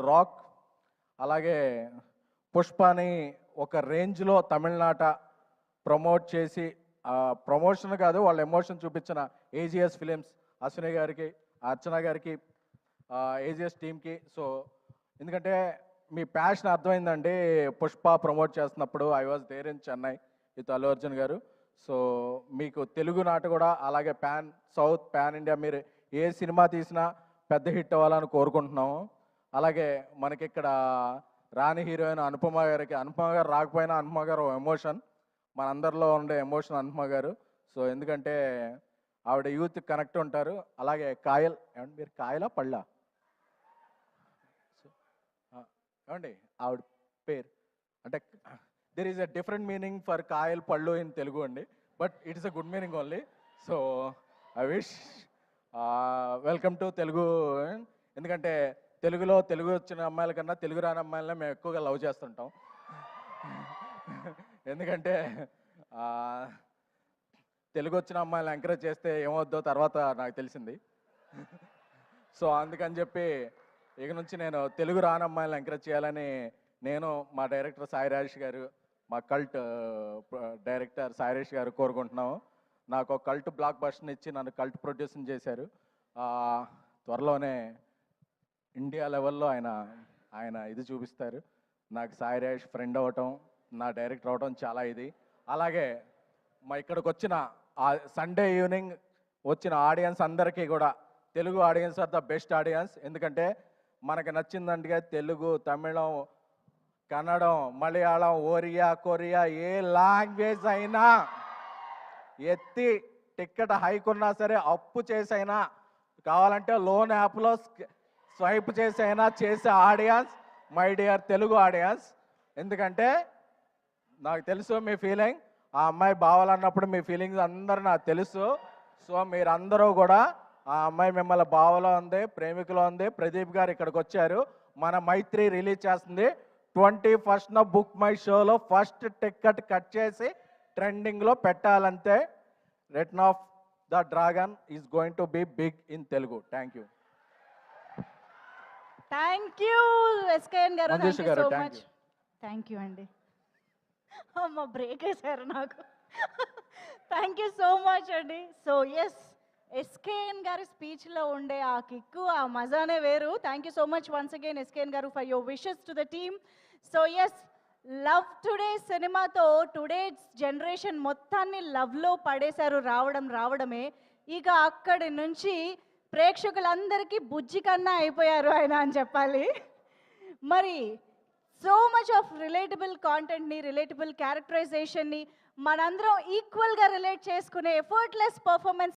Rock. అలాగే పుష్పని ఒక రేంజ్లో తమిళనాట ప్రమోట్ చేసి, ప్రమోషన్ కాదు వాళ్ళ ఎమోషన్ చూపించిన ఏజిఎస్ ఫిలిమ్స్, అశ్విని గారికి, అర్చన గారికి, ఏజిఎస్ టీమ్కి. సో ఎందుకంటే మీ ప్యాషన్ అర్థమైందండి. పుష్ప ప్రమోట్ చేస్తున్నప్పుడు I was there in Chennai with Allu Arjun గారు. సో మీకు తెలుగు నాట కూడా అలాగే సౌత్ పాన్ ఇండియా మీరు ఏ సినిమా తీసినా పెద్ద హిట్ అవ్వాలని కోరుకుంటున్నాము. అలాగే మనకి ఇక్కడ రాణి హీరోయిన్ అనుపమ గారికి, అనుపమ గారు రాకపోయినా అనుపమ గారు ఎమోషన్, మనందరిలో ఉండే ఎమోషన్ అనుపమ గారు. సో ఎందుకంటే ఆవిడ యూత్ కనెక్ట్ ఉంటారు. అలాగే కాయల్, ఏమండి మీరు కాయలా పళ్ళా ఏమండి ఆవిడ పేరు అంటే there is a different meaning for కాయల్ పళ్ళు ఇన్ తెలుగు అండి, but it is a good meaning only. So I wish welcome to Telugu. ఎందుకంటే తెలుగు వచ్చిన అమ్మాయిల కన్నా తెలుగు రాని అమ్మాయిలనే మేము ఎక్కువగా లవ్ చేస్తుంటాం. ఎందుకంటే తెలుగు వచ్చిన అమ్మాయిలను ఎంకరేజ్ చేస్తే ఏమవుద్దో తర్వాత నాకు తెలిసింది. సో అందుకని చెప్పి ఇక నుంచి నేను తెలుగు రాని అమ్మాయిలను ఎంకరేజ్ చేయాలని నేను, మా డైరెక్టర్ సాయి రాజేష్ గారు, మా కల్ట్ డైరెక్టర్ సాయి రాజేష్ గారు కోరుకుంటున్నాము. నాకు ఒక కల్ట్ బ్లాక్ బస్టర్ని ఇచ్చి నన్ను కల్ట్ ప్రొడ్యూసింగ్ చేశారు. త్వరలోనే ఇండియా లెవెల్లో ఆయన ఇది చూపిస్తారు. నాకు సాయి రాజేష్ ఫ్రెండ్ అవ్వటం, నా డైరెక్టర్ అవ్వటం చాలా ఇది. అలాగే మా ఇక్కడికి వచ్చిన సండే ఈవినింగ్ వచ్చిన ఆడియన్స్ అందరికీ కూడా, Telugu audience are the best audience. ఎందుకంటే మనకి నచ్చిందంటే తెలుగు, తమిళం, కన్నడం, మలయాళం, ఒరియా, కొరియా ఏ లాంగ్వేజ్ అయినా ఎత్తి టికెట్ హైక్ ఉన్నా సరే అప్పు చేసైనా, కావాలంటే లోన్ యాప్లో స్వైప్ చేసైనా చేసే audience my dear Telugu audience. ఎందుకంటే నాకు తెలుసు మీ ఫీలింగ్, ఆ అమ్మాయి బావాలన్నప్పుడు మీ ఫీలింగ్స్ అందరూ నాకు తెలుసు. సో మీరందరూ కూడా ఆ అమ్మాయి మిమ్మల్ని బావలో ఉంది, ప్రేమికులో ఉంది. ప్రదీప్ గారు ఇక్కడికి వచ్చారు, మన మైత్రి రిలీజ్ చేస్తుంది 21st బుక్ మై షోలో ఫస్ట్ టికెట్ కట్ చేసి ట్రెండింగ్లో పెట్టాలంతే. Return of the dragon is going to be big in Telugu. Thank you. Thank you SKN గారు, thank you so much. Thank you అండి. అమ్మ బ్రేక్ వేశారు నాకు. థ్యాంక్ యూ సో మచ్ అండి. సో ఎస్, ఎస్కేఎన్ గారి స్పీచ్లో ఉండే ఆ కిక్కు, ఆ మజానే వేరు. Thank you so much once again SKN గారు for your wishes to the team. So yes, love today సినిమాతో టుడే జనరేషన్ మొత్తాన్ని లవ్లో పడేశారు రావడమే. ఇక అక్కడి నుంచి ప్రేక్షకులందరికీ బుజ్జి కన్నా అయిపోయారు ఆయన అని చెప్పాలి. మరి సో మచ్ ఆఫ్ రిలేటబుల్ కాంటెంట్ని, రిలేటబుల్ క్యారెక్టరైజేషన్ని మనందరం ఈక్వల్గా రిలేట్ చేసుకునే ఎఫర్ట్లెస్ పర్ఫార్మెన్స్